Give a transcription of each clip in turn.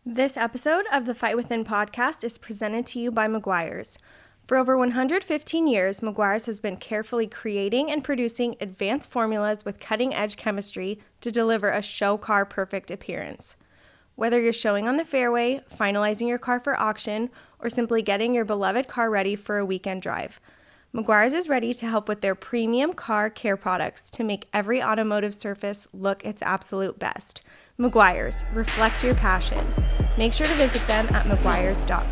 This episode of the Fight Within podcast is presented to you by Meguiar's. For over 115 years, Meguiar's has been carefully creating and producing advanced formulas with cutting-edge chemistry to deliver a show car perfect appearance. Whether you're showing on the fairway, finalizing your car for auction, or simply getting your beloved car ready for a weekend drive, Meguiar's is ready to help with their premium car care products to make every automotive surface look its absolute best. Meguiar's, reflect your passion. Make sure to visit them at meguiars.com.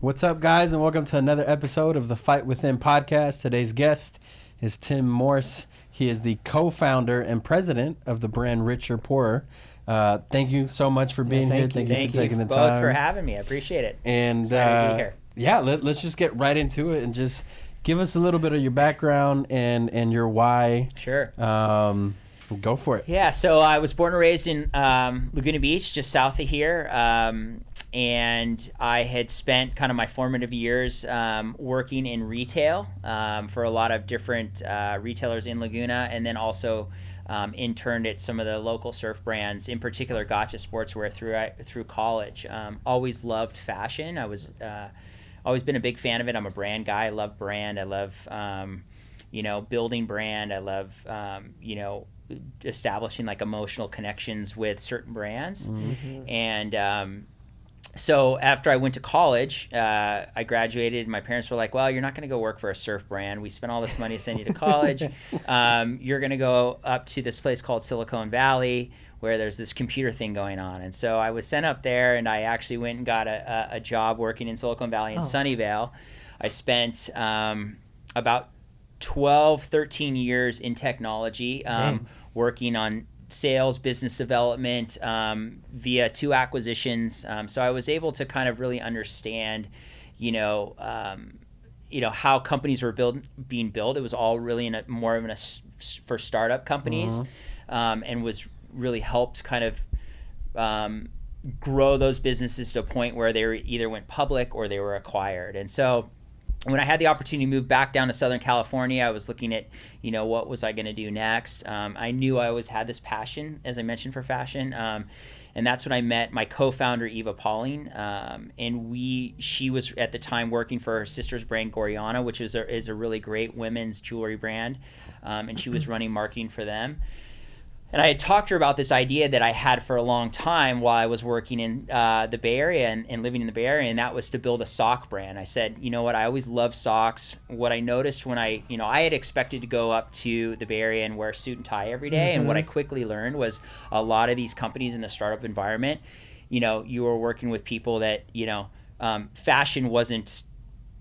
What's up, guys, and welcome to another episode of the Fight Within podcast. Today's guest is Tim Morse. He is the co-founder and president of the brand Richer Poorer. Thank you so much for being here. Thank you for taking the time. Thank you both for having me. I appreciate it. And excited to be here. Yeah, let's just get right into it and just give us a little bit of your background and your why. Sure. Go for it. Yeah, so I was born and raised in Laguna Beach, just south of here. And I had spent kind of my formative years working in retail for a lot of different retailers in Laguna, and then also interned at some of the local surf brands, in particular Gotcha Sportswear through college. Always loved fashion. I was always been a big fan of it. I'm a brand guy. I love brand. I love building brand. I love establishing like emotional connections with certain brands. Mm-hmm. And so after I went to college, I graduated. My parents were like, well, you're not going to go work for a surf brand. We spent all this money to send you to college. You're going to go up to this place called Silicon Valley where there's this computer thing going on. And so I was sent up there, and I actually went and got a job working in Silicon Valley in Sunnyvale. I spent about 12, 13 years in technology, working on sales, business development via 2 acquisitions. So I was able to kind of really understand, how companies were being built. It was all really for startup companies, and was really helped kind of grow those businesses to a point where they either went public or they were acquired. And so when I had the opportunity to move back down to Southern California, I was looking at, what was I going to do next? I knew I always had this passion, as I mentioned, for fashion. And that's when I met my co-founder, Eva Pauling. And she was at the time working for her sister's brand, Goriana, which is a really great women's jewelry brand. And she was running marketing for them. And I had talked to her about this idea that I had for a long time while I was working in the Bay Area and living in the Bay Area, and that was to build a sock brand. I said, you know what, I always loved socks. What I noticed when I had expected to go up to the Bay Area and wear a suit and tie every day, and what I quickly learned was a lot of these companies in the startup environment, you were working with people that, fashion wasn't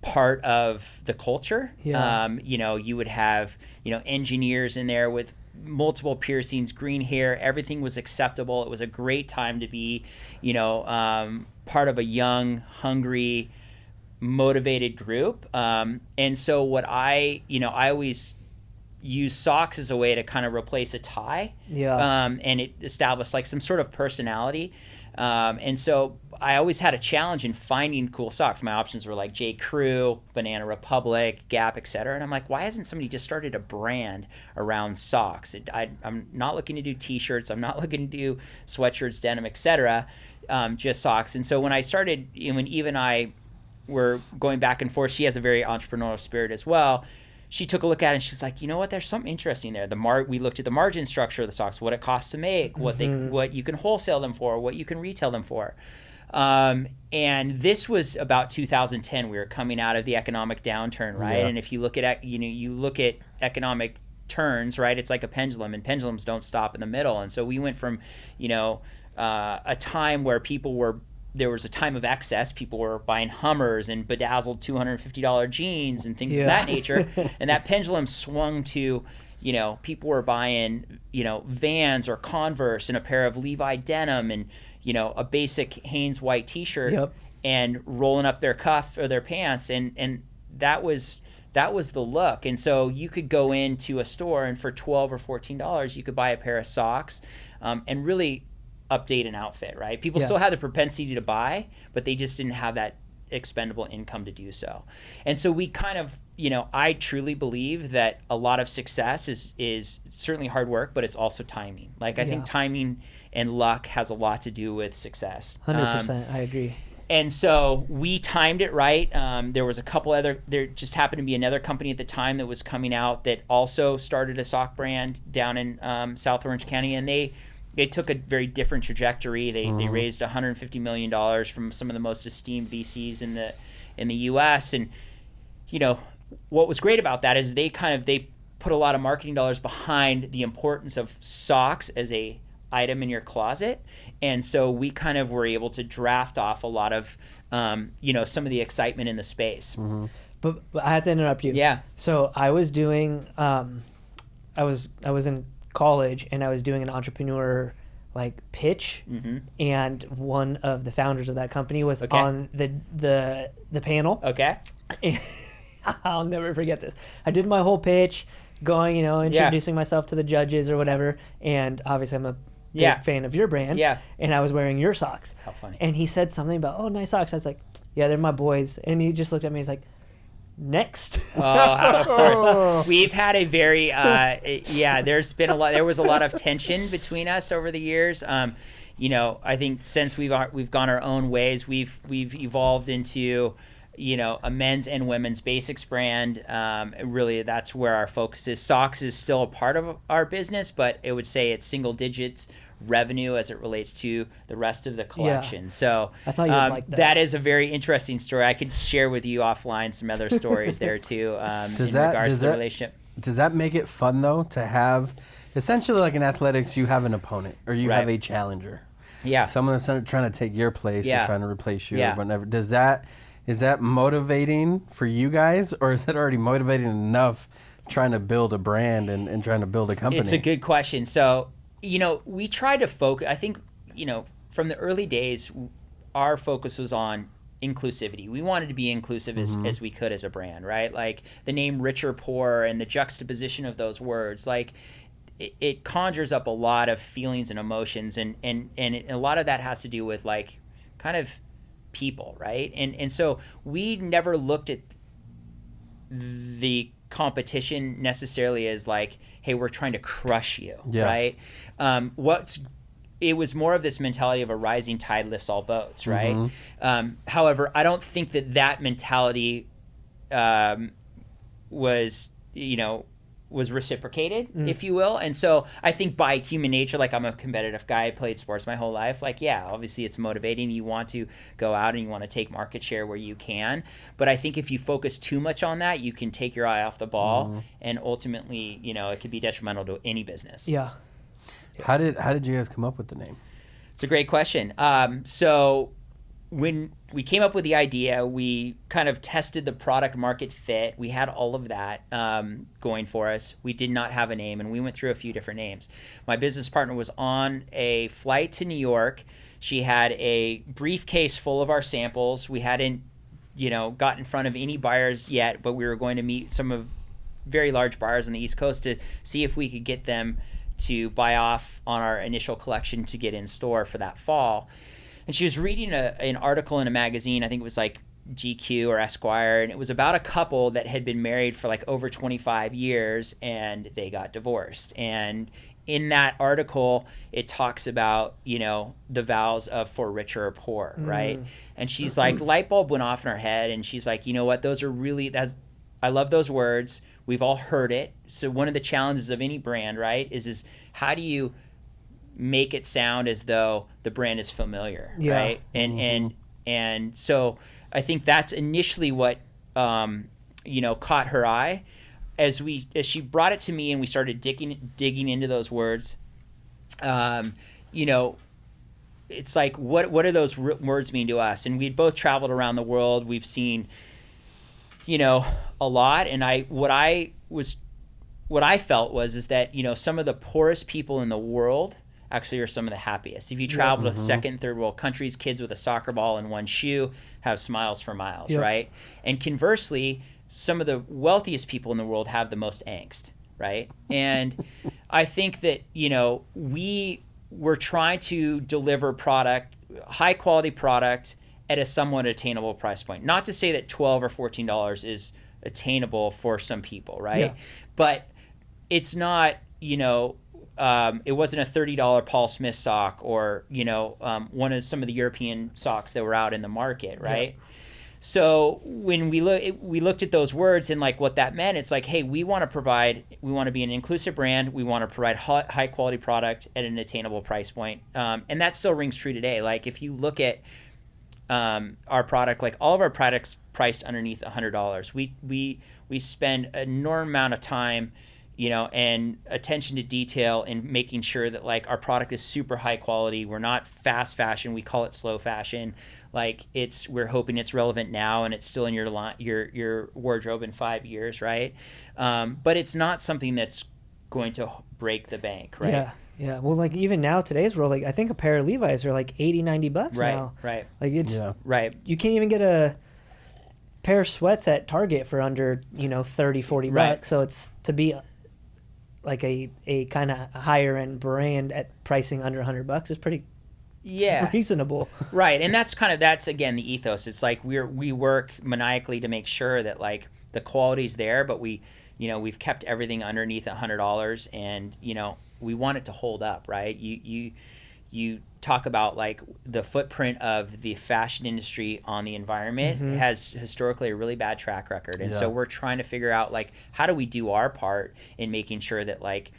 part of the culture. Yeah. You would have, engineers in there with multiple piercings, green hair, everything was acceptable. It was a great time to be, part of a young, hungry, motivated group. And so what I always use socks as a way to kind of replace a tie. Yeah. And it established like some sort of personality. And so I always had a challenge in finding cool socks. My options were like J. Crew, Banana Republic, Gap, etc. And I'm like, why hasn't somebody just started a brand around socks? I'm not looking to do T-shirts. I'm not looking to do sweatshirts, denim, etc. Just socks. And so when I started, when Eve and I were going back and forth, she has a very entrepreneurial spirit as well. She took a look at it and she's like, you know what? There's something interesting there. We looked at the margin structure of the socks, what it costs to make, what you can wholesale them for, what you can retail them for. And this was about 2010. We were coming out of the economic downturn, right? Yeah. And if you look at you look at economic turns, right? It's like a pendulum, and pendulums don't stop in the middle. And so we went from, a time where there was a time of excess. People were buying Hummers and bedazzled $250 jeans and things of that nature. And that pendulum swung to, people were buying, Vans or Converse and a pair of Levi denim and, a basic Hanes white T-shirt and rolling up their cuff or their pants. And that was the look. And so you could go into a store and for $12 or $14, you could buy a pair of socks and really update an outfit, right? People still had the propensity to buy, but they just didn't have that expendable income to do so. And so we kind of, I truly believe that a lot of success is certainly hard work, but it's also timing. Like I think timing and luck has a lot to do with success. 100%. I agree. And so we timed it right. There was a couple there just happened to be another company at the time that was coming out that also started a sock brand down in South Orange County, and they took a very different trajectory. They raised $150 million from some of the most esteemed VCs in the U.S. And what was great about that is they put a lot of marketing dollars behind the importance of socks as a item in your closet, and so we kind of were able to draft off a lot of some of the excitement in the space. But I had to interrupt you. Yeah. So I was doing I was in college, and I was doing an entrepreneur pitch, and one of the founders of that company was on the panel. Okay. And I'll never forget this. I did my whole pitch, going, introducing myself to the judges or whatever, and obviously I'm a big fan of your brand. Yeah. And I was wearing your socks. How funny. And he said something about, oh, nice socks. I was like, yeah, they're my boys. And he just looked at me. He's like, next. Oh, of course. We've had a very there's been there was a lot of tension between us over the years. I think since we've gone our own ways, we've evolved into a men's and women's basics brand. Really, that's where our focus is. Socks is still a part of our business, but I would say it's single digits revenue as it relates to the rest of the collection. Yeah. So I thought you'd like that. That is a very interesting story. I could share with you offline some other stories there too in regards to the relationship. Does that make it fun though to have, essentially like in athletics, you have an opponent or you have a challenger? Yeah. Someone that's trying to take your place or trying to replace you or whatever. Is that motivating for you guys, or is it already motivating enough trying to build a brand and trying to build a company? It's a good question. So, we try to focus, I think, from the early days, our focus was on inclusivity. We wanted to be inclusive as we could as a brand, right? Like the name rich or poor and the juxtaposition of those words, like it conjures up a lot of feelings and emotions. And a lot of that has to do with like kind of people, right? And so we never looked at the competition necessarily as like, hey, we're trying to crush you, right? It was more of this mentality of a rising tide lifts all boats, right? However, I don't think that mentality was reciprocated, if you will. And so I think by human nature, like I'm a competitive guy, I played sports my whole life. Like, yeah, obviously it's motivating. You want to go out and you want to take market share where you can. But I think if you focus too much on that, you can take your eye off the ball and ultimately, it could be detrimental to any business. Yeah. How did you guys come up with the name? It's a great question. So when we came up with the idea, we kind of tested the product market fit. We had all of that going for us. We did not have a name, and we went through a few different names. My business partner was on a flight to New York. She had a briefcase full of our samples. We hadn't, got in front of any buyers yet, but we were going to meet some of very large buyers on the East Coast to see if we could get them to buy off on our initial collection to get in store for that fall. And she was reading an article in a magazine, I think it was like GQ or Esquire, and it was about a couple that had been married for like over 25 years and they got divorced. And in that article, it talks about, the vows of for richer or poor, right? And she's like, light bulb went off in her head, and she's like, you know what, I love those words. We've all heard it. So one of the challenges of any brand, right, is how do you make it sound as though the brand is familiar, right? And so I think that's initially what caught her eye as she brought it to me and we started digging into those words. It's like what do those words mean to us? And we'd both traveled around the world. We've seen a lot, and what I felt was that some of the poorest people in the world actually are some of the happiest. If you travel to second and third world countries, kids with a soccer ball and one shoe have smiles for miles, right? And conversely, some of the wealthiest people in the world have the most angst, right? And I think that, we were trying to deliver high quality product at a somewhat attainable price point. Not to say that $12 or $14 is attainable for some people, right? Yeah. But it's not, it wasn't a $30 Paul Smith sock or, one of some of the European socks that were out in the market, right? Yeah. So when we looked at those words and like what that meant, it's like, hey, we want to be an inclusive brand. We want to provide high quality product at an attainable price point. And that still rings true today. Like if you look at our product, like all of our products priced underneath $100, we spend an enormous amount of time, and attention to detail in making sure that like our product is super high quality. We're not fast fashion. We call it slow fashion. Like we're hoping it's relevant now and it's still in your wardrobe in 5 years, right? But it's not something that's going to break the bank, right? Yeah. Yeah. Well, like even now, today's world, like I think a pair of Levi's are like $80-$90 now. Right. Like it's right. You can't even get a pair of sweats at Target for under, $30-$40. Right. So it's to be like a kind of higher end brand at pricing under $100 is pretty reasonable. Right. And that's again the ethos. It's like we work maniacally to make sure that like the quality's there, but we've kept everything underneath $100 and we want it to hold up, right? You talk about like the footprint of the fashion industry on the environment has historically a really bad track record. And so we're trying to figure out like how do we do our part in making sure that like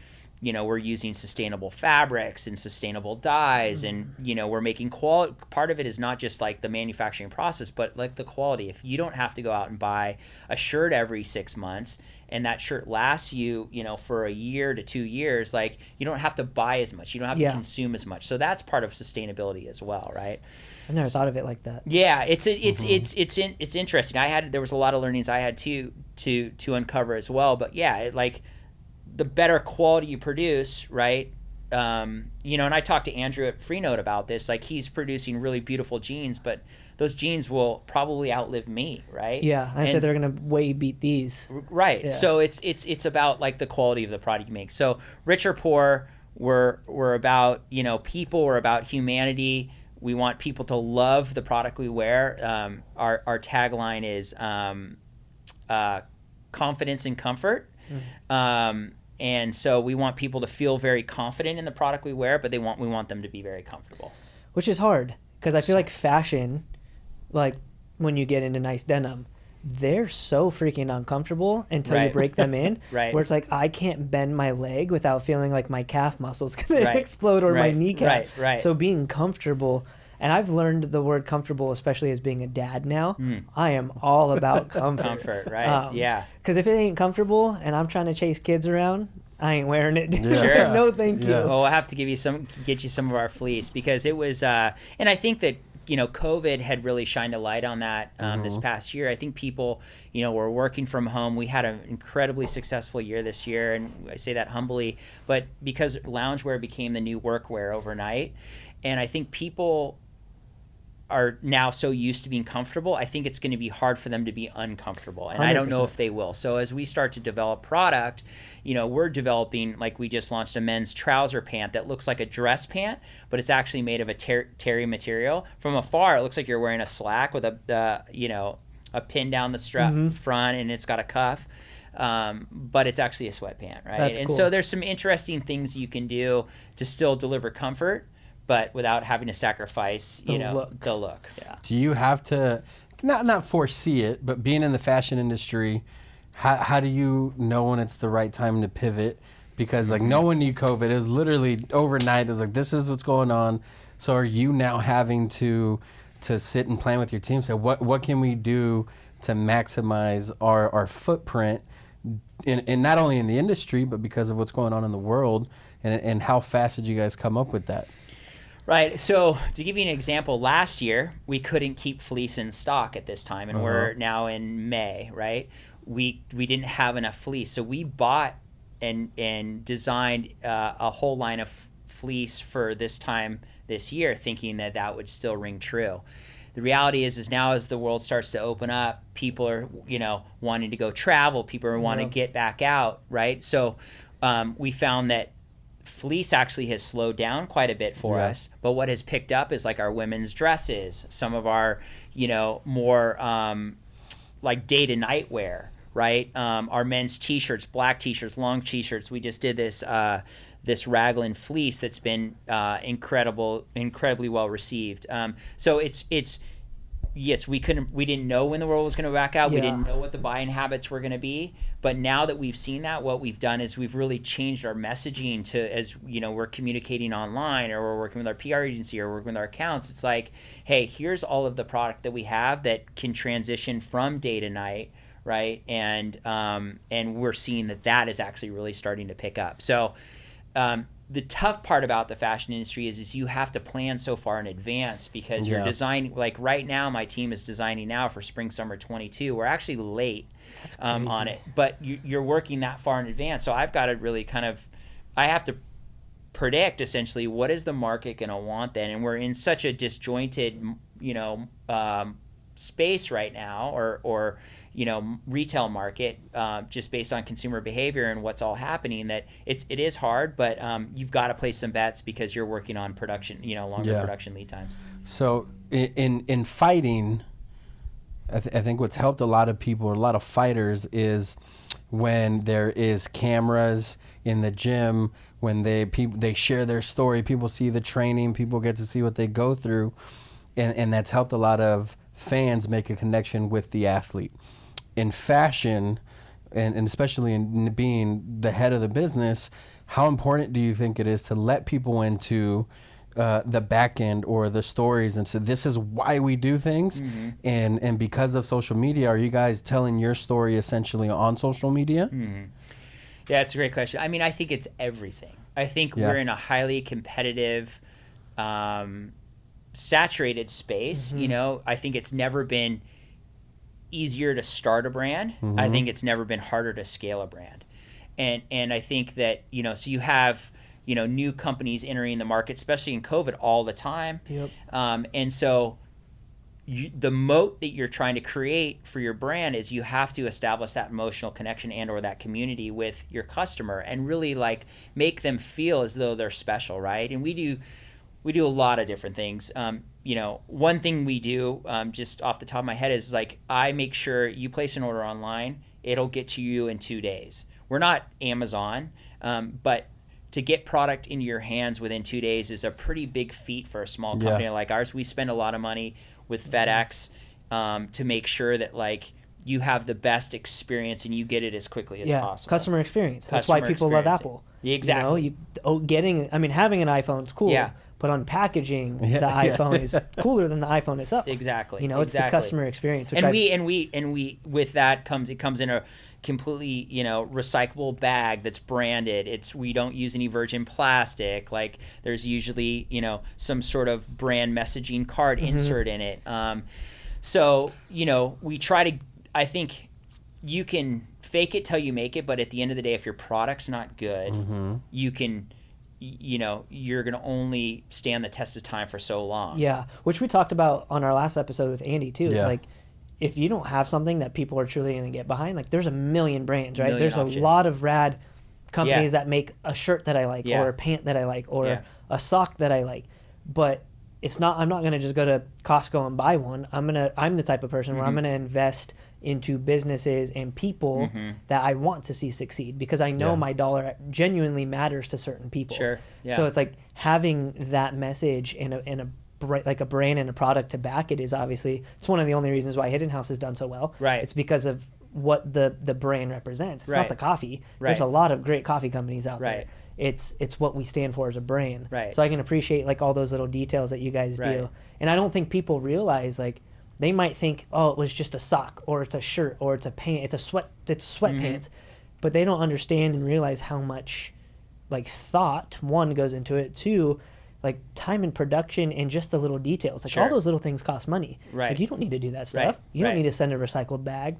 we're using sustainable fabrics and sustainable dyes and we're making quality. Part of it is not just like the manufacturing process, but like the quality. If you don't have to go out and buy a shirt every 6 months and that shirt lasts you for a year to 2 years, like you don't have to buy as much, you don't have to consume as much. So that's part of sustainability as well, right? I never thought of it like that. Yeah, it's interesting. There was a lot of learnings I had to uncover as well, but yeah, the better quality you produce, right? And I talked to Andrew at Freenode about this. Like he's producing really beautiful jeans, but those jeans will probably outlive me, right? Yeah, I said they're gonna way beat these. Right. Yeah. So it's about like the quality of the product you make. So Rich or Poor, we're about people. We're about humanity. We want people to love the product we wear. Our tagline is confidence and comfort. And so we want people to feel very confident in the product we wear, but we want them to be very comfortable. Which is hard because I feel like fashion, like when you get into nice denim, they're so freaking uncomfortable until you break them in. Right. Where it's like I can't bend my leg without feeling like my calf muscle's gonna explode or my kneecap. Right. So being comfortable. And I've learned the word comfortable, especially as being a dad now. I am all about comfort. Comfort, right? Yeah. Because if it ain't comfortable and I'm trying to chase kids around, I ain't wearing it. Yeah. Sure. No, thank you. Well, we'll have to get you some of our fleece because it was, and I think that COVID had really shined a light on that this past year. I think people, were working from home. We had an incredibly successful year this year, and I say that humbly, but because loungewear became the new workwear overnight, and I think people are now so used to being comfortable, I think it's going to be hard for them to be uncomfortable. And 100%. I don't know if they will. So as we start to develop product, we're developing, like we just launched a men's trouser pant that looks like a dress pant, but it's actually made of a terry material. From afar, it looks like you're wearing a slack with a pin down the strap front, and it's got a cuff. But it's actually a sweatpant, right? That's and cool. So there's some interesting things you can do to still deliver comfort, but without having to sacrifice, the look. Yeah. Do you have to, not foresee it, but being in the fashion industry, how do you know when it's the right time to pivot? Because like no one knew COVID. It was literally overnight. It was like, this is what's going on. So are you now having to sit and plan with your team? So what can we do to maximize our footprint in not only in the industry, but because of what's going on in the world? And how fast did you guys come up with that? Right. So to give you an example, last year we couldn't keep fleece in stock at this time, and we're now in May, right? We didn't have enough fleece, so we bought and designed a whole line of fleece for this time this year, thinking that would still ring true. The reality is now as the world starts to open up, people are wanting to go travel, people are wanting to get back out, right? So we found that fleece actually has slowed down quite a bit for us, but what has picked up is like our women's dresses, some of our, more like day to night wear, right? Our men's t-shirts, black t-shirts, long t-shirts. We just did this raglan fleece that's been incredibly well received. So it's yes, we didn't know when the world was going to back out. We didn't know what the buying habits were going to be. But now that we've seen that, what we've done is we've really changed our messaging to, as we're communicating online, or we're working with our PR agency, or working with our accounts. It's like, hey, here's all of the product that we have that can transition from day to night, right? And we're seeing that is actually really starting to pick up. So the tough part about the fashion industry is you have to plan so far in advance, because you're designing, like right now my team is designing now for spring summer 22. We're actually late on it, but you're working that far in advance. So I've got to really I have to predict essentially what is the market going to want then. And we're in such a disjointed space right now, or retail market, just based on consumer behavior and what's all happening, that it is hard, but you've got to place some bets, because you're working on production, longer production lead times. So in fighting, I think what's helped a lot of people, or a lot of fighters, is when there is cameras in the gym, when they share their story, people see the training, people get to see what they go through, and that's helped a lot of fans make a connection with the athlete. In fashion, and especially in being the head of the business, how important do you think it is to let people into the back end or the stories, and so this is why we do things? Mm-hmm. and because of social media, are you guys telling your story essentially on social media? Mm-hmm. Yeah, it's a great question. I mean, I think it's everything. I think we're in a highly competitive, saturated space. Mm-hmm. I think it's never been easier to start a brand. Mm-hmm. I think it's never been harder to scale a brand. And I think that, so you have, new companies entering the market, especially in COVID, all the time. Yep. And so the moat that you're trying to create for your brand is you have to establish that emotional connection and or that community with your customer, and really like make them feel as though they're special, right? And we do a lot of different things. One thing we do, just off the top of my head, is like, I make sure you place an order online, it'll get to you in 2 days. We're not Amazon, but to get product into your hands within 2 days is a pretty big feat for a small company like ours. We spend a lot of money with FedEx to make sure that like you have the best experience and you get it as quickly as possible. Customer experience. That's why people love Apple. Exactly. Having an iPhone is cool. Yeah. But unpackaging the iPhone is cooler than the iPhone itself. Exactly. It's the customer experience. And we with that comes in a completely recyclable bag that's branded. We don't use any virgin plastic. Like there's usually some sort of brand messaging card insert in it. So we try to. I think you can fake it till you make it, but at the end of the day, if your product's not good, you can. You're going to only stand the test of time for so long. Yeah, which we talked about on our last episode with Andy too. It's like, if you don't have something that people are truly going to get behind, like there's a million brands, right? There's options. A lot of rad companies that make a shirt that I like, or a pant that I like, or a sock that I like. But I'm not going to just go to Costco and buy one. I'm the type of person where I'm going to invest into businesses and people that I want to see succeed, because I know my dollar genuinely matters to certain people. Sure. Yeah. So it's like having that message and a brand and a product to back it is obviously, it's one of the only reasons why Hidden House has done so well. Right. It's because of what the brand represents. It's not the coffee. Right. There's a lot of great coffee companies out there. It's what we stand for as a brand. Right. So I can appreciate like all those little details that you guys do. And I don't think people realize, like, they might think, oh, it was just a sock, or it's a shirt, or it's a pant, it's sweatpants, but they don't understand and realize how much like thought, one, goes into it, two, like time and production and just the little details. Like all those little things cost money. Right. Like you don't need to do that stuff. You don't need to send a recycled bag.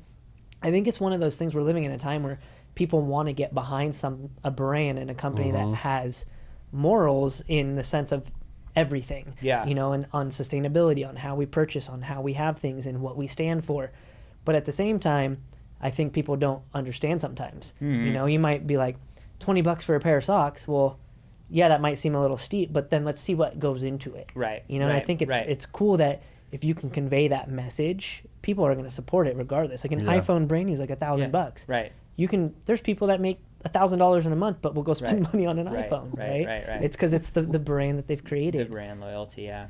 I think it's one of those things, we're living in a time where people want to get behind a brand and a company that has morals in the sense of everything, and on sustainability, on how we purchase, on how we have things and what we stand for. But at the same time, I think people don't understand sometimes. You might be like, $20 for a pair of socks. Well, yeah, that might seem a little steep, but then let's see what goes into it. Right. You know, and I think it's cool that if you can convey that message, people are going to support it regardless. Like an iPhone brand new is like $1,000. Right. There's people that make $1,000 in a month, but will go spend money on an iPhone, right? It's because it's the brand that they've created. The brand loyalty, yeah.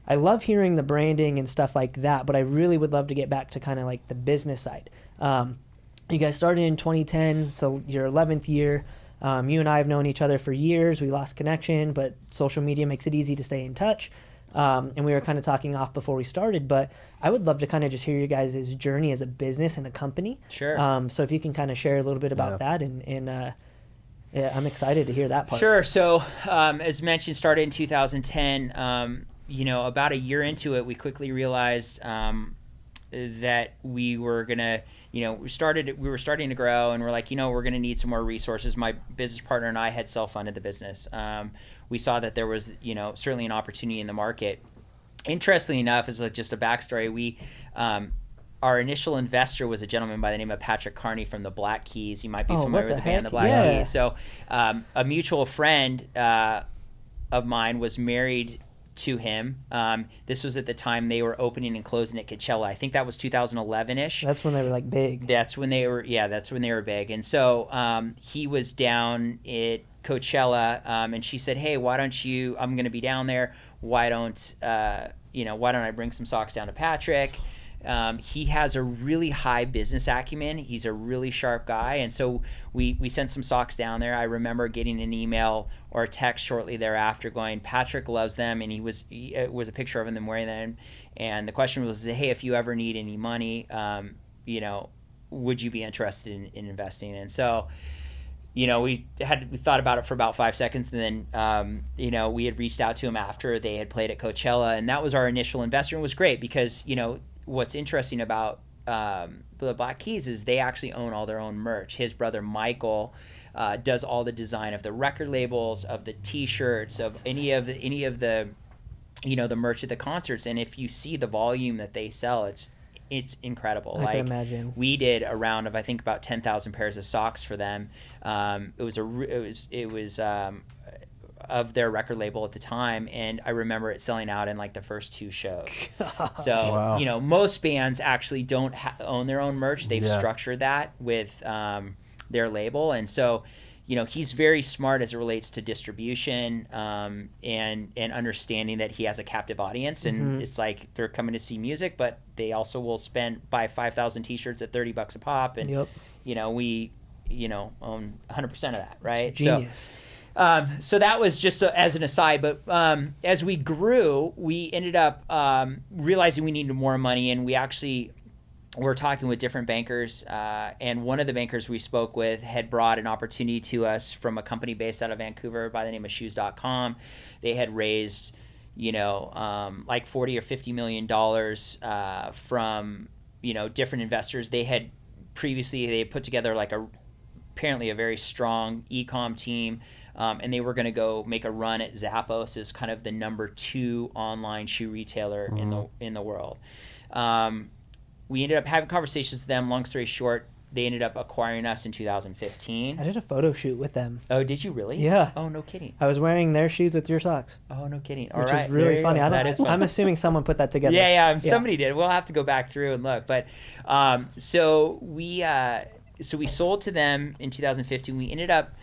I love hearing the branding and stuff like that, but I really would love to get back to kind of like the business side. You guys started in 2010, so your 11th year. You and I have known each other for years. We lost connection, but social media makes it easy to stay in touch. And we were kind of talking off before we started, but I would love to kind of just hear your guys' journey as a business and a company. Sure. So if you can kind of share a little bit about that, and I'm excited to hear that part. Sure. So as mentioned, started in 2010. About a year into it, we quickly realized that we were gonna, we were starting to grow, and we're like, we're gonna need some more resources. My business partner and I had self-funded the business. We saw that there was, certainly an opportunity in the market. Interestingly enough, as just a backstory, our initial investor was a gentleman by the name of Patrick Carney from the Black Keys. You might be familiar with the band, the Black Keys. So a mutual friend of mine was married to him. This was at the time they were opening and closing at Coachella. I think that was 2011-ish. That's when they were like big. That's when they were big. And so he was down at Coachella, and she said, "Hey, why don't you? I'm going to be down there. Why don't I bring some socks down to Patrick?" He has a really high business acumen. He's a really sharp guy. And so we sent some socks down there. I remember getting an email or a text shortly thereafter going, "Patrick loves them." And it was a picture of him wearing them. And the question was, "Hey, if you ever need any money, would you be interested in investing?" And so, we thought about it for about 5 seconds, and then, we had reached out to him after they had played at Coachella. And that was our initial investor. And it was great because, what's interesting about the Black Keys is they actually own all their own merch. His brother Michael does all the design of the record labels, of the T-shirts, of any of the the merch at the concerts. And if you see the volume that they sell, it's incredible. I can imagine. We did a round of I think about 10,000 pairs of socks for them. It was of their record label at the time, and I remember it selling out in like the first 2 shows. So wow. Most bands actually don't own their own merch. They've structured that with their label, and so he's very smart as it relates to distribution, and understanding that he has a captive audience, and it's like they're coming to see music, but they also will buy 5,000 T-shirts at $30 a pop, and we own 100% of that, right? It's genius. So that was just as an aside, but as we grew, we ended up realizing we needed more money, and we actually were talking with different bankers, and one of the bankers we spoke with had brought an opportunity to us from a company based out of Vancouver by the name of Shoes.com. They had raised, like $40 or $50 million from, different investors. They had previously put together like apparently a very strong e-com team. And they were going to go make a run at Zappos as kind of the number 2 online shoe retailer in the world. We ended up having conversations with them. Long story short, they ended up acquiring us in 2015. I did a photo shoot with them. Oh, did you really? Yeah. Oh, no kidding. I was wearing their shoes with your socks. Oh, no kidding. Which is really funny. That is fun. I'm assuming someone put that together. Yeah, somebody did. We'll have to go back through and look. But so we sold to them in 2015. We ended up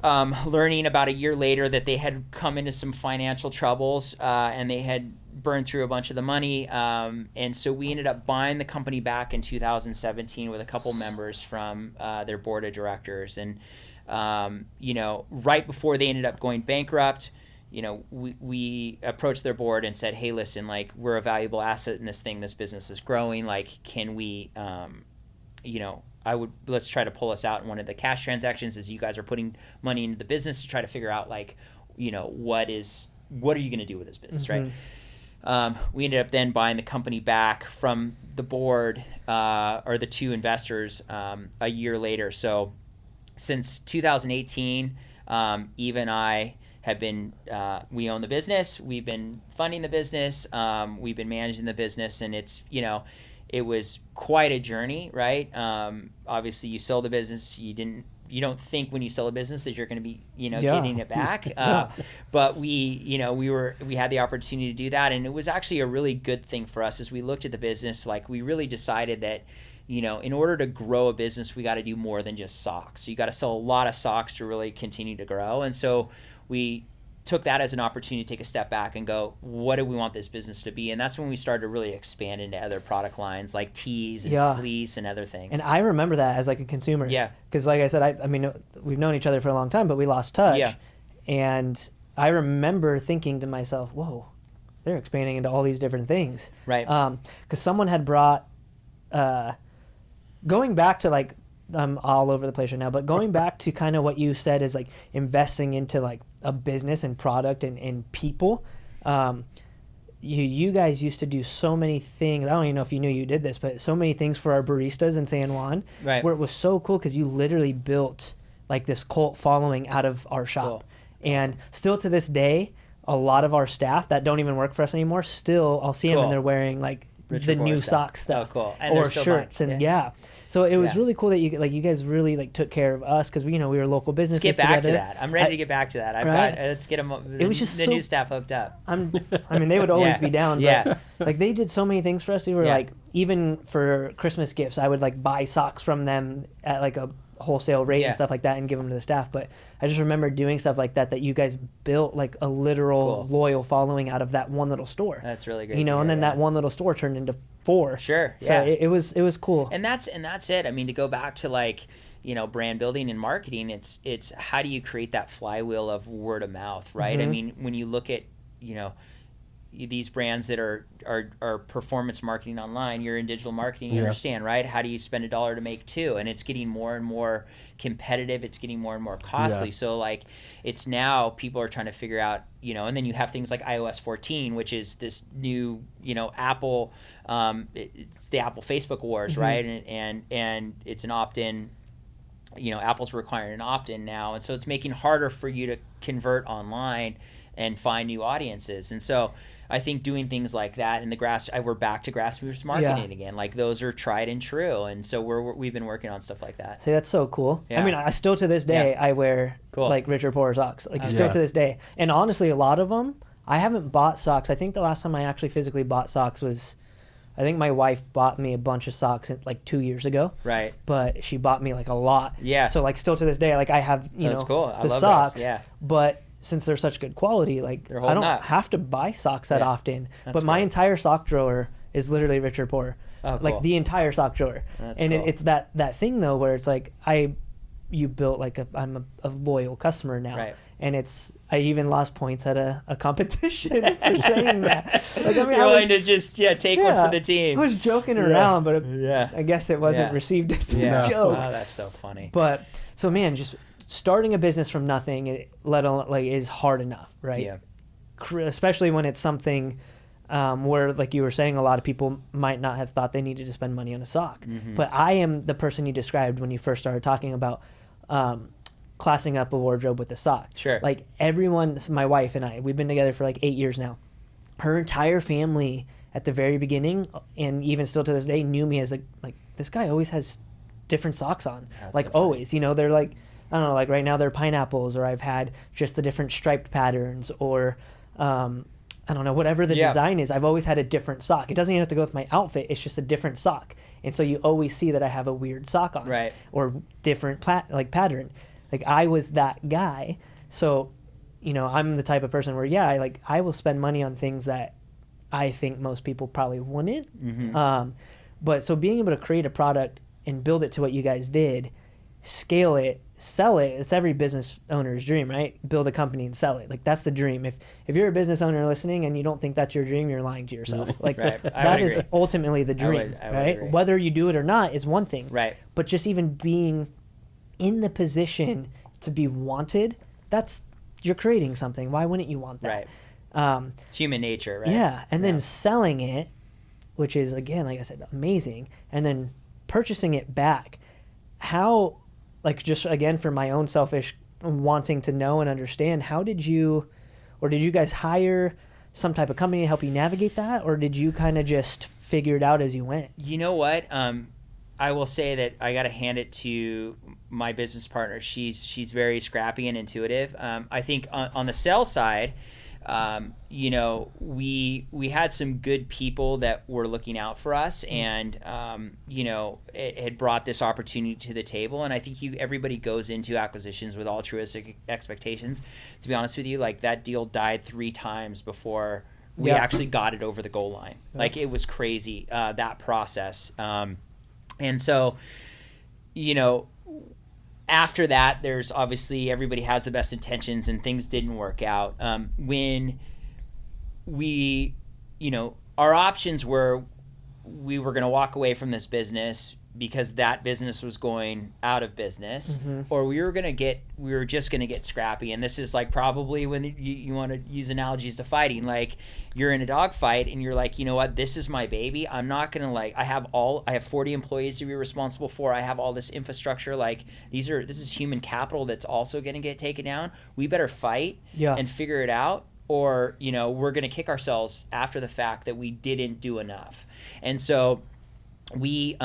learning about a year later that they had come into some financial troubles, and they had burned through a bunch of the money. And so we ended up buying the company back in 2017 with a couple members from their board of directors. And, right before they ended up going bankrupt, we approached their board and said, "Hey, listen, like, we're a valuable asset in this thing. This business is growing. Like, can we, let's try to pull us out in one of the cash transactions as you guys are putting money into the business to try to figure out what are you going to do with this business," right? We ended up then buying the company back from the board, or the 2 investors, a year later. So since 2018, Eve and I have been, we own the business. We've been funding the business. We've been managing the business, and it's, it was quite a journey, right? Obviously, you sold the business. You didn't you don't think when you sell a business that you're going to be, Yeah. getting it back. But we had the opportunity to do that. And it was actually a really good thing for us as we looked at the business. Like, we really decided that, in order to grow a business, we got to do more than just socks. You got to sell a lot of socks to really continue to grow. And so we took that as an opportunity to take a step back and go, what do we want this business to be? And that's when we started to really expand into other product lines like tees and fleece and other things. And I remember that as like a consumer. Yeah. Because like I said, I mean, we've known each other for a long time, but we lost touch. Yeah. And I remember thinking to myself, whoa, they're expanding into all these different things. Right. Because someone had brought, going back to like, I'm all over the place right now, but going back to kind of what you said is like investing into like a business and product and people. You guys used to do so many things. I don't even know if you knew you did this, but so many things for our baristas in San Juan, right, where it was so cool because you literally built like this cult following out of our shop. Cool. And still to this day, a lot of our staff that don't even work for us anymore, still I'll see them and they're wearing like the new sock stuff, cool. And or shirts, and So it was really cool that you guys really like took care of us because we were local businesses. Let's get back together. to that. I'm ready to get back to that. Let's get them. It was just the new staff hooked up. I mean, they would always be down. But, like they did so many things for us. We were like, even for Christmas gifts, I would like buy socks from them at like a wholesale rate and stuff like that and give them to the staff. But I just remember doing stuff like that you guys built like a literal loyal following out of that one little store. That's really great. And then that one little store turned into 4. Sure. So it was cool. And that's it. I mean, to go back to like, brand building and marketing, it's how do you create that flywheel of word of mouth, right? Mm-hmm. I mean, when you look at, these brands that are performance marketing online, you're in digital marketing, you understand, right? How do you spend $1 to make 2? And it's getting more and more competitive. It's getting more and more costly. Yeah. So like it's now people are trying to figure out, and then you have things like iOS 14, which is this new, Apple, it's the Apple Facebook wars, mm-hmm. right? And it's an opt-in, Apple's requiring an opt-in now. And so it's making harder for you to convert online and find new audiences. And so I think doing things like that in we're back to grassroots marketing again. Like those are tried and true. And so we've been working on stuff like that. See, that's so cool. Yeah. I mean, I still to this day, I wear like Rich or Poor socks, like still to this day. And honestly, a lot of them, I haven't bought socks. I think the last time I actually physically bought socks was, I think my wife bought me a bunch of socks like 2 years ago. Right. But she bought me like a lot. Yeah. So like still to this day, like I have, That's cool. I the love socks. those. Yeah. But since they're such good quality, like I don't have to buy socks that often. That's but my entire sock drawer is literally Rich or Poor. Oh, cool. Like the entire sock drawer. That's and cool. it's that thing though where it's like you built like I'm a loyal customer now. Right. And I even lost points at a competition for saying that. Like, I mean, you're willing to just take one for the team. I was joking around, but I guess it wasn't Yeah. received as a Yeah. joke. Oh, that's so funny. But so man, just starting a business from nothing, let alone like, is hard enough, right? Yeah. Especially when it's something where, like you were saying, a lot of people might not have thought they needed to spend money on a sock. Mm-hmm. But I am the person you described when you first started talking about classing up a wardrobe with a sock. Sure. Like everyone, my wife and I, we've been together for like 8 years now. Her entire family at the very beginning, and even still to this day, knew me as like this guy always has different socks on. That's like so funny. always, they're like, I don't know, like right now they're pineapples, or I've had just the different striped patterns, or I don't know, whatever the design is. I've always had a different sock. It doesn't even have to go with my outfit. It's just a different sock. And so you always see that I have a weird sock on, right, or different pattern. Like I was that guy. So, I'm the type of person where I will spend money on things that I think most people probably wouldn't. Mm-hmm. But so being able to create a product and build it to what you guys did, scale it, sell it, it's every business owner's dream, right? Build a company and sell it. Like that's the dream. If you're a business owner listening and you don't think that's your dream, you're lying to yourself. Like right. that is ultimately the dream, I would right? agree. Whether you do it or not is one thing. Right. But just even being in the position to be wanted, you're creating something. Why wouldn't you want that? Right. It's human nature, right? Yeah. And then selling it, which is, again, like I said, amazing. And then purchasing it back. How, like, just again, for my own selfish wanting to know and understand, how did you guys hire some type of company to help you navigate that? Or did you kind of just figure it out as you went? You know what? I will say that I got to hand it to my business partner. She's very scrappy and intuitive. I think on the sales side, you know, we had some good people that were looking out for us, and you know, it had brought this opportunity to the table. And I think everybody goes into acquisitions with altruistic expectations. To be honest with you, like that deal died 3 times before we actually got it over the goal line. Like it was crazy, that process. And so, you know, after that, there's obviously everybody has the best intentions, and things didn't work out. When we, you know, our options were we were going to walk away from this business because that business was going out of business, or we were just going to get scrappy. And this is like probably when you want to use analogies to fighting, like you're in a dog fight and you're like, you know what, this is my baby. I'm not going to like, I have 40 employees to be responsible for. I have all this infrastructure. Like this is human capital that's also going to get taken down. We better fight and figure it out. Or, you know, we're going to kick ourselves after the fact that we didn't do enough. And so we,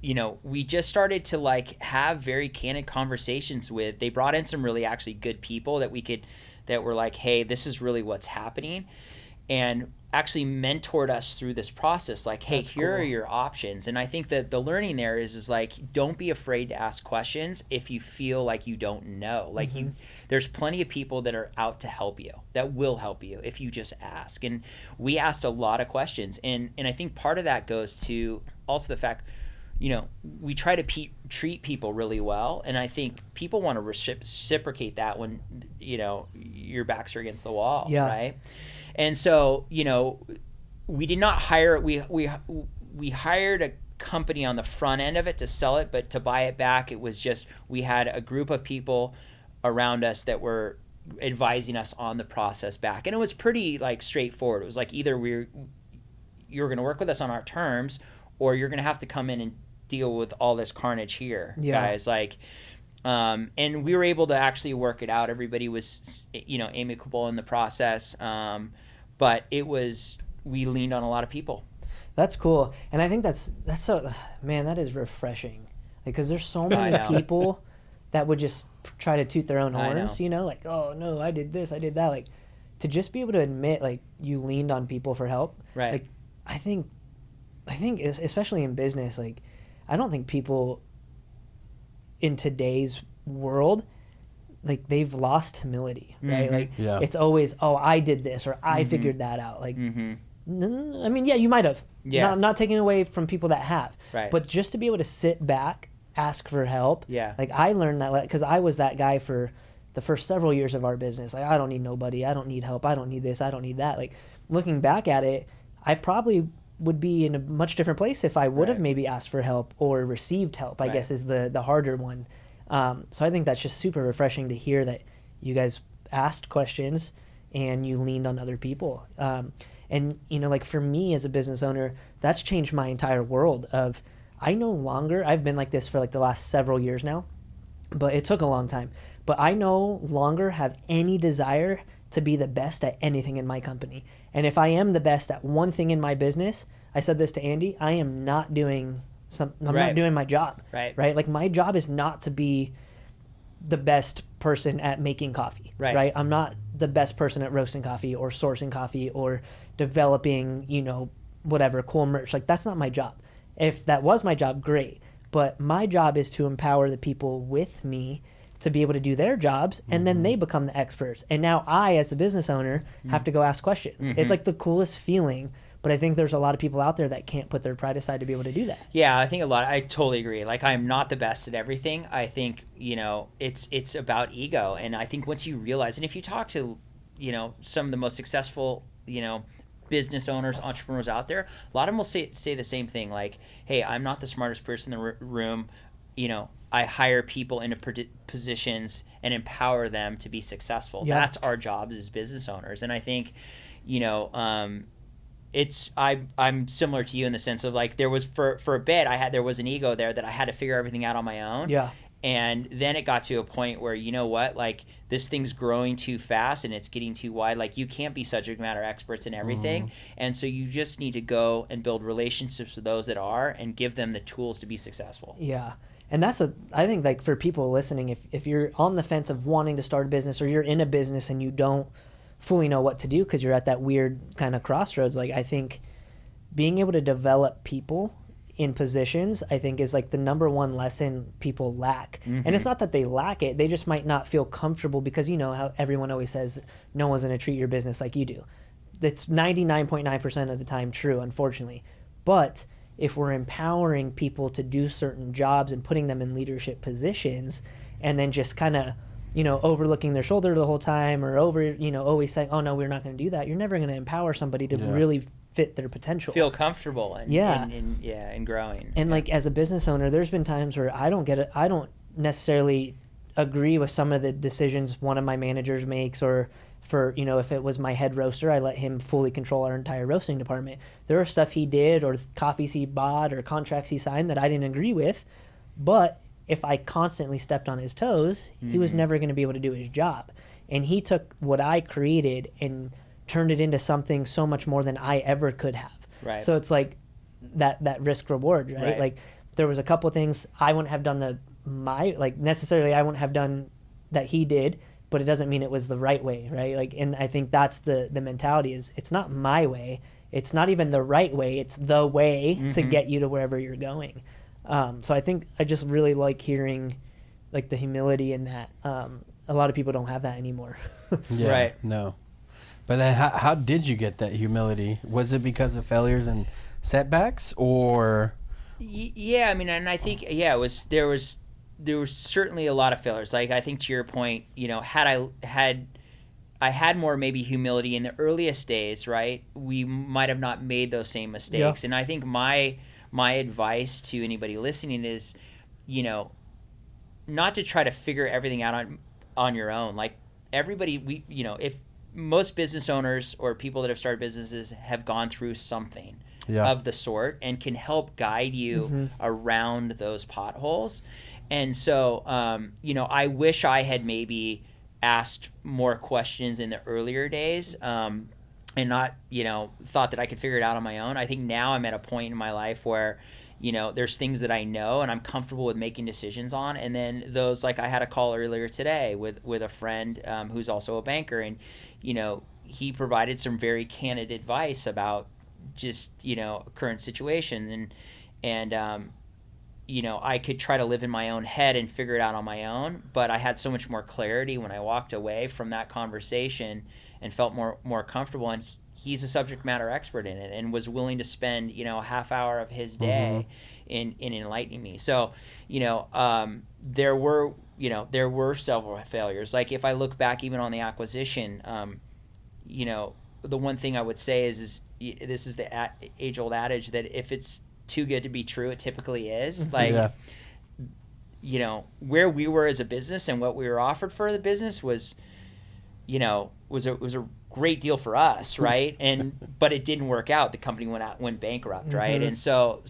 you know, we just started to like have very candid conversations with, they brought in some really actually good people that were like, hey, this is really what's happening. And actually mentored us through this process. Like, hey, here are your options. And I think that the learning there is like, don't be afraid to ask questions if you feel like you don't know. Like there's plenty of people that are out to help you, that will help you if you just ask. And we asked a lot of questions. And I think part of that goes to also the fact, you know, we try to treat people really well. And I think people want to reciprocate that when, you know, your backs are against the wall, right? And so, you know, we did not hire, we hired a company on the front end of it to sell it, but to buy it back, it was just, we had a group of people around us that were advising us on the process back. And it was pretty like straightforward. It was like either you're going to work with us on our terms, or you're going to have to come in and deal with all this carnage here, guys. Like, and we were able to actually work it out. Everybody was, you know, amicable in the process. But we leaned on a lot of people. That's cool. And I think that's so, man, that is refreshing. Because there's so many people that would just try to toot their own horns, you know, like, oh no, I did this, I did that. Like, to just be able to admit, like, you leaned on people for help. Right. Like, I think especially in business, like, I don't think people in today's world, like, they've lost humility, right? Like, it's always, oh, I did this, or I figured that out. Like, I mean, yeah, you might have. I'm not taking away from people that have. Right. But just to be able to sit back, ask for help. Yeah. Like, I learned that because I was that guy for the first several years of our business. Like, I don't need nobody. I don't need help. I don't need this. I don't need that. Like, looking back at it, I probably would be in a much different place if I would have maybe asked for help or received help, I guess is the harder one. So I think that's just super refreshing to hear that you guys asked questions and you leaned on other people. And, you know, like for me as a business owner, that's changed my entire world of, I've been like this for like the last several years now, but it took a long time. But I no longer have any desire to be the best at anything in my company. And if I am the best at one thing in my business, I said this to Andy, I am not doing not doing my job. Right. Like, my job is not to be the best person at making coffee. Right. I'm not the best person at roasting coffee or sourcing coffee or developing, you know, whatever, cool merch. Like, that's not my job. If that was my job, great. But my job is to empower the people with me to be able to do their jobs, and then they become the experts. And now I, as the business owner, have to go ask questions. It's like the coolest feeling. But I think there's a lot of people out there that can't put their pride aside to be able to do that. Yeah, I totally agree. Like, I'm not the best at everything. I think, you know, it's about ego. And I think once you realize, and if you talk to, you know, some of the most successful, you know, business owners, entrepreneurs out there, a lot of them will say the same thing. Like, hey, I'm not the smartest person in the room. You know, I hire people into positions and empower them to be successful. Yeah. That's our jobs as business owners. And I think, you know, I'm similar to you in the sense of, like, there was for a bit there was an ego there that I had to figure everything out on my own. Yeah. And then it got to a point where, you know what, like this thing's growing too fast and it's getting too wide. Like you can't be subject matter experts in everything. And so you just need to go and build relationships with those that are and give them the tools to be successful. Yeah. And I think like for people listening, if you're on the fence of wanting to start a business or you're in a business and you don't fully know what to do because you're at that weird kind of crossroads, like I think being able to develop people in positions, I think, is like the number one lesson people lack. And it's not that they lack it, they just might not feel comfortable because you know how everyone always says no one's going to treat your business like you do. That's 99.9% of the time true, unfortunately. But if we're empowering people to do certain jobs and putting them in leadership positions and then just kind of, you know, overlooking their shoulder the whole time or always saying, oh no, we're not going to do that, you're never going to empower somebody to really fit their potential, feel comfortable and growing. And like as a business owner, there's been times where I don't necessarily agree with some of the decisions one of my managers makes, or for, you know, if it was my head roaster, I let him fully control our entire roasting department. There are stuff he did or coffees he bought or contracts he signed that I didn't agree with, but if I constantly stepped on his toes, he was never going to be able to do his job. And he took what I created and turned it into something so much more than I ever could have. Right. So it's like that risk reward, right? Like there was a couple of things I wouldn't have done necessarily I wouldn't have done that he did, but it doesn't mean it was the right way, right? Like, and I think that's the mentality is it's not my way. It's not even the right way. It's the way to get you to wherever you're going. So I think I just really like hearing like the humility in that. A lot of people don't have that anymore. Yeah, right. No. But then how did you get that humility? Was it because of failures and setbacks, or? Yeah, I mean, and I think, it was, there was certainly a lot of failures. Like, I think to your point, you know, I had more maybe humility in the earliest days, right? We might have not made those same mistakes. Yeah. And I think my advice to anybody listening is, you know, not to try to figure everything out on your own. Like everybody, if most business owners or people that have started businesses have gone through something of the sort and can help guide you around those potholes. And so, I wish I had maybe asked more questions in the earlier days and not, thought that I could figure it out on my own. I think now I'm at a point in my life where, there's things that I know and I'm comfortable with making decisions on. And then those, like I had a call earlier today with a friend who's also a banker, and, he provided some very candid advice about just, current situation. And I could try to live in my own head and figure it out on my own, but I had so much more clarity when I walked away from that conversation and felt more comfortable. And he's a subject matter expert in it and was willing to spend, a half hour of his day in enlightening me. So, there were several failures. Like if I look back even on the acquisition, the one thing I would say is this is the age-old adage that if it's too good to be true, it typically is. Like, where we were as a business and what we were offered for the business was a great deal for us, right? But it didn't work out. The company went bankrupt, right? And so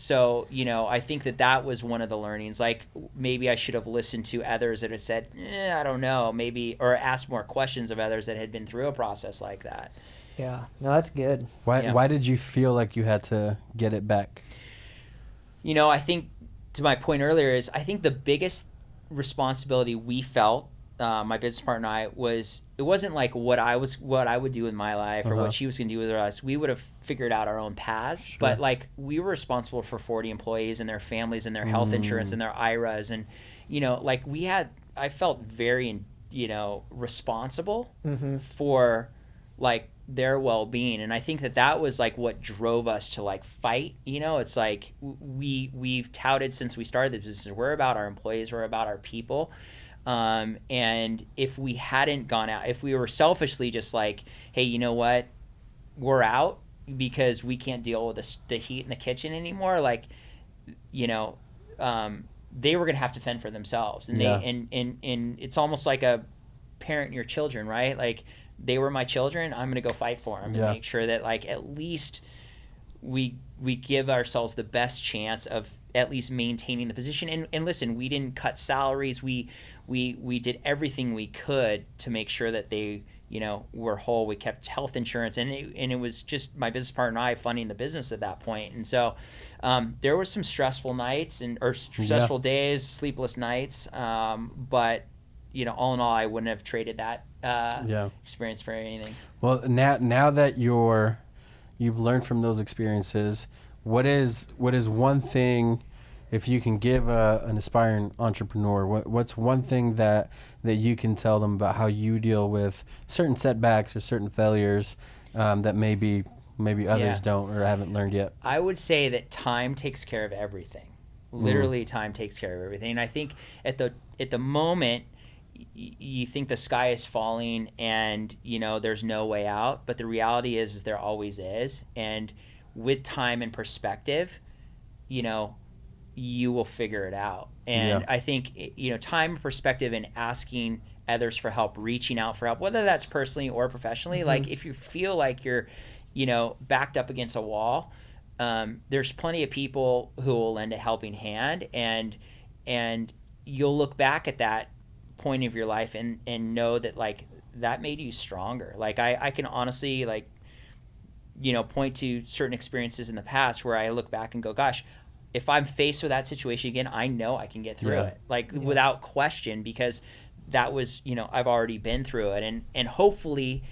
I think that was one of the learnings. Like maybe I should have listened to others that had said, I don't know, maybe, or asked more questions of others that had been through a process like that. Yeah, no, that's good. Why did you feel like you had to get it back? I think to my point earlier is I think the biggest responsibility we felt, my business partner and I, it wasn't like what I would do in my life or what she was going to do with us. We would have figured out our own paths, but like we were responsible for 40 employees and their families and their health insurance and their IRAs. And, I felt very, responsible for like their well-being. And I think that was like what drove us to like fight. It's like we've touted since we started this business, we're about our employees, we're about our people. And if we hadn't gone out, if we were selfishly just like, hey, you know what, we're out because we can't deal with the heat in the kitchen anymore, like, they were going to have to fend for themselves. And and it's almost like a parent your children, right? Like they were my children. I'm going to go fight for them and make sure that like at least we give ourselves the best chance of at least maintaining the position. And listen, we didn't cut salaries. We did everything we could to make sure that they, were whole. We kept health insurance, and it was just my business partner and I funding the business at that point. And so there were some stressful nights or stressful days, sleepless nights. But all in all, I wouldn't have traded that experience for anything. Well, now that you've learned from those experiences, what is one thing, if you can give an aspiring entrepreneur, what's one thing that you can tell them about how you deal with certain setbacks or certain failures that maybe others don't or haven't learned yet? I would say that time takes care of everything. Literally, time takes care of everything. And I think at the moment, you think the sky is falling and there's no way out, but the reality is there always is. And with time and perspective, you will figure it out. And I think time and perspective and asking others for help, reaching out for help, whether that's personally or professionally. Like if you feel like you're backed up against a wall, there's plenty of people who will lend a helping hand, and you'll look back at that point of your life and know that that made you stronger. I can honestly point to certain experiences in the past where I look back and go, gosh, if I'm faced with that situation again, I know I can get through it without question, because that was, I've already been through it. And hopefully,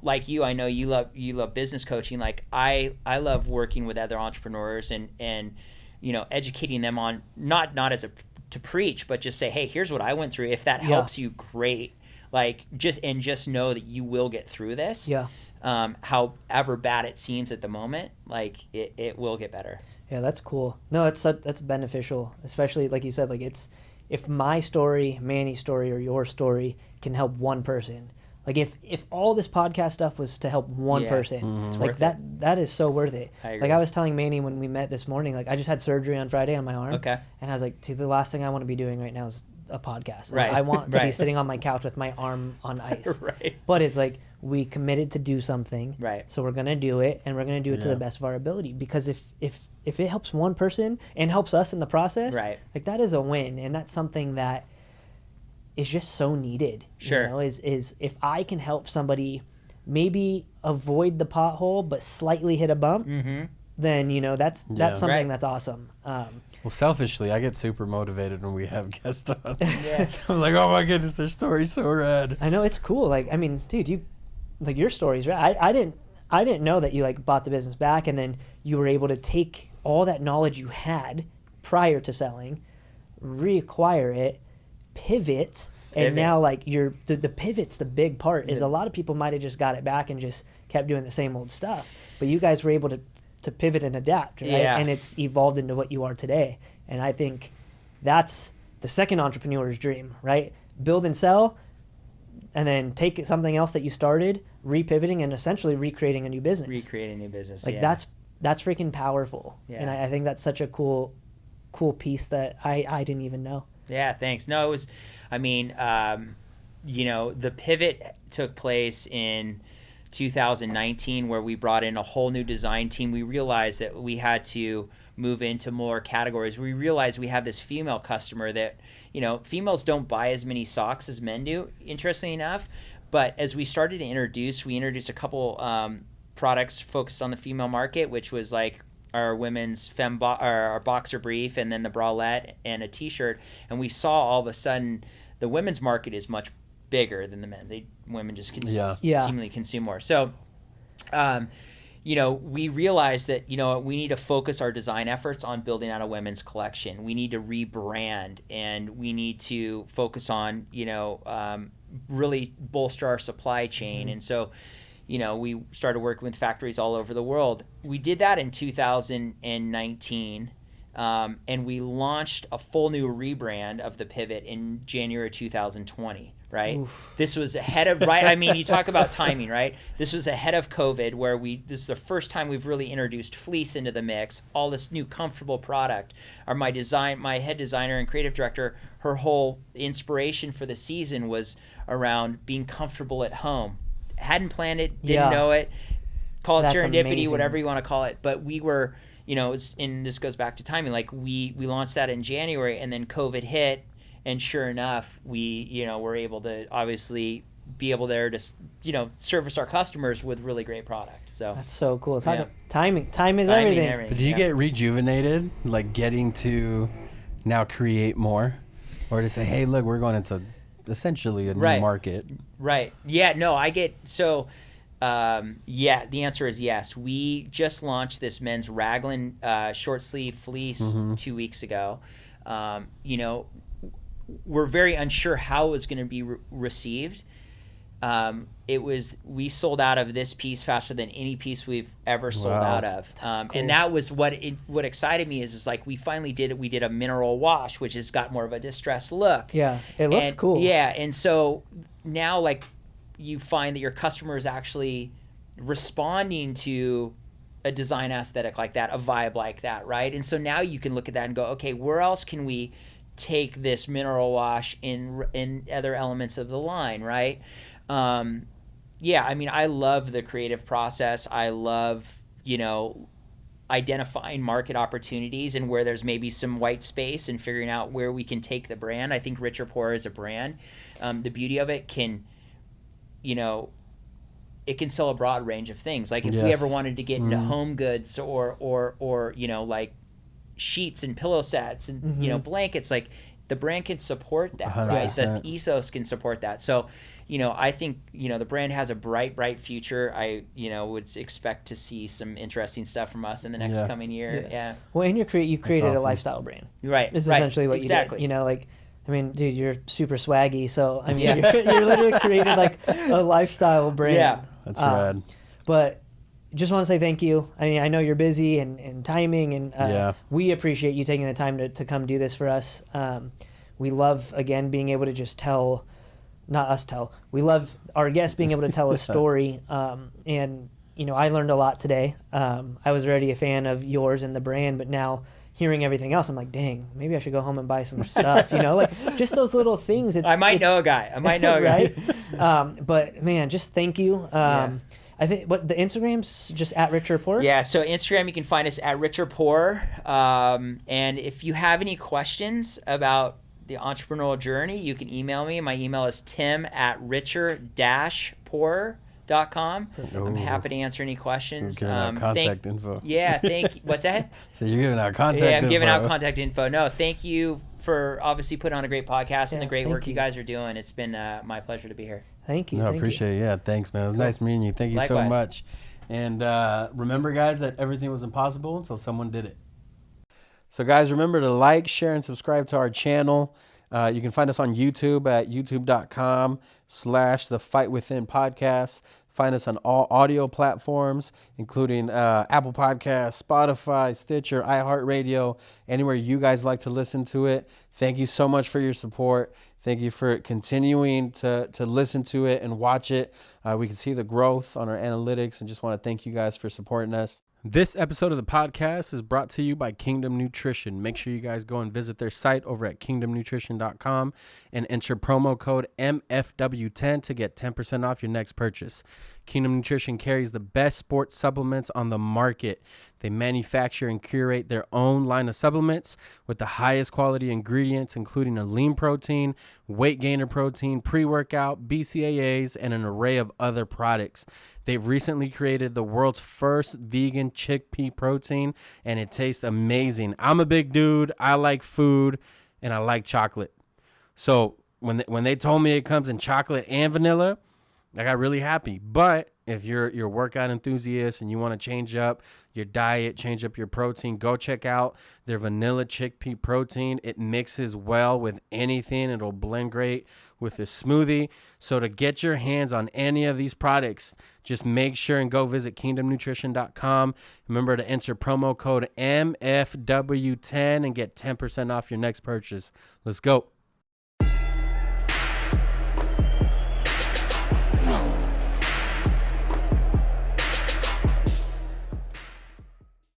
like you, I know you love business coaching. I love working with other entrepreneurs and educating them on not as to preach, but just say, hey, here's what I went through. If that helps you, great. Just know that you will get through this. Yeah. However bad it seems at the moment, it will get better. Yeah, that's cool. No, that's beneficial, especially like you said, if my story, Manny's story, or your story can help one person. If all this podcast stuff was to help one person, that is so worth it. I was telling Manny when we met this morning, I just had surgery on Friday on my arm. Okay. And I was like, the last thing I want to be doing right now is a podcast. Right. I want to be sitting on my couch with my arm on ice. Right. But it's we committed to do something. Right. So we're going to do it, and we're going to do it to the best of our ability, because if it helps one person and helps us in the process, that is a win. And that's something that is just so needed. Sure. Is if I can help somebody maybe avoid the pothole but slightly hit a bump, then that's something that's awesome. Well, selfishly, I get super motivated when we have guests on. I'm like, oh my goodness, their story's so rad. I know, it's cool. Dude, you your story's rad. I didn't know that you bought the business back, and then you were able to take all that knowledge you had prior to selling, reacquire it, pivot. And now the pivot's the big part. Is a lot of people might have just got it back and just kept doing the same old stuff, but you guys were able to pivot and adapt, right? And it's evolved into what you are today. And I think that's the second entrepreneur's dream, right? Build and sell, and then take something else that you started, repivoting, and essentially recreating a new business. That's freaking powerful. And I think that's such a cool piece that I didn't even know. Yeah, thanks. No, it was, the pivot took place in 2019, where we brought in a whole new design team. We realized that we had to move into more categories. We realized we have this female customer that, females don't buy as many socks as men do, interestingly enough. But as we started to introduce a couple products focused on the female market, which was our women's our boxer brief, and then the bralette and a t-shirt. And we saw all of a sudden the women's market is much bigger than the men. Women just seemingly consume more. So, we realized that, we need to focus our design efforts on building out a women's collection. We need to rebrand, and we need to focus on, really bolster our supply chain. And so, we started working with factories all over the world. We did that in 2019, and we launched a full new rebrand of the Pivot in January 2020, right? Oof. This was ahead of, right? I mean, you talk about timing, right? This was ahead of COVID, where this is the first time we've really introduced fleece into the mix, all this new comfortable product. My head designer and creative director, her whole inspiration for the season was around being comfortable at home. Hadn't planned it, didn't know it, call it That's serendipity, amazing. whatever you want to call it. But we were, and this goes back to timing. Like we launched that in January, and then COVID hit, and sure enough, we were able to obviously be able there to service our customers with really great product. So that's so cool. Timing is everything. But do you get rejuvenated, like getting to now create more, or to say, hey, look, we're going into essentially a new market? Right. Yeah. No, I get so. The answer is yes. We just launched this men's raglan short sleeve fleece 2 weeks ago. We're very unsure how it was going to be received. We sold out of this piece faster than any piece we've ever sold out of. Cool. And that was what excited me is like we finally did it. We did a mineral wash, which has got more of a distressed look. Yeah, it looks cool. Yeah, and so now like you find that your customer is actually responding to a design aesthetic like that, a vibe like that, right? And so now you can look at that and go, okay, where else can we take this mineral wash in other elements of the line, right? I mean, I love the creative process. I love, identifying market opportunities and where there's maybe some white space and figuring out where we can take the brand. I think Richer Poorer is a brand. The beauty of it can, it can sell a broad range of things. Like if we ever wanted to get into home goods or like sheets and pillow sets and, blankets, like the brand can support that, 100%. right? The ethos can support that. So, I think, the brand has a bright future. I, would expect to see some interesting stuff from us in the next coming year. Yeah. Well, and you created awesome. a lifestyle brand. Right. This is essentially what exactly. you did. I mean, dude, you're super swaggy. So, I mean, you're literally created like a lifestyle brand. Yeah. That's rad. But just want to say thank you. I mean, I know you're busy and timing, and we appreciate you taking the time to come do this for us. We love, again, being able to just we love our guests being able to tell a story. And, I learned a lot today. I was already a fan of yours and the brand, but now hearing everything else, I'm like, dang, maybe I should go home and buy some stuff, like just those little things. I might know a guy. Right? But man, just thank you. I think the Instagram's just at Richer Poorer. Yeah, so Instagram, you can find us at Richer Poorer. And if you have any questions about the entrepreneurial journey, you can email me. My email is tim@richer-poorer.com. I'm happy to answer any questions. Giving out contact info. Yeah, thank you. What's that? So you're giving out contact info. Yeah, I'm giving out contact info. No, thank you for obviously putting on a great podcast and the great work you guys are doing. It's been my pleasure to be here. Thank you. No, appreciate it. Yeah, thanks, man. It was nice meeting you. Thank you so much. And remember, guys, that everything was impossible until someone did it. So, guys, remember to like, share, and subscribe to our channel. You can find us on YouTube at youtube.com/The Fight Within Podcast. Find us on all audio platforms, including Apple Podcasts, Spotify, Stitcher, iHeartRadio, anywhere you guys like to listen to it. Thank you so much for your support. Thank you for continuing to listen to it and watch it. We can see the growth on our analytics, and just want to thank you guys for supporting us. This episode of the podcast is brought to you by Kingdom Nutrition. Make sure you guys go and visit their site over at kingdomnutrition.com and enter promo code MFW10 to get 10% off your next purchase. Kingdom Nutrition carries the best sports supplements on the market. They manufacture and curate their own line of supplements with the highest quality ingredients, including a lean protein, weight gainer protein, pre-workout, BCAAs, and an array of other products. They've recently created the world's first vegan chickpea protein, and it tastes amazing. I'm a big dude. I like food, and I like chocolate. So when they told me it comes in chocolate and vanilla, I got really happy. But if you're a workout enthusiast and you want to change up your diet, change up your protein, go check out their vanilla chickpea protein. It mixes well with anything. It'll blend great with a smoothie. So to get your hands on any of these products, just make sure and go visit kingdomnutrition.com. Remember to enter promo code MFW10 and get 10% off your next purchase. Let's go.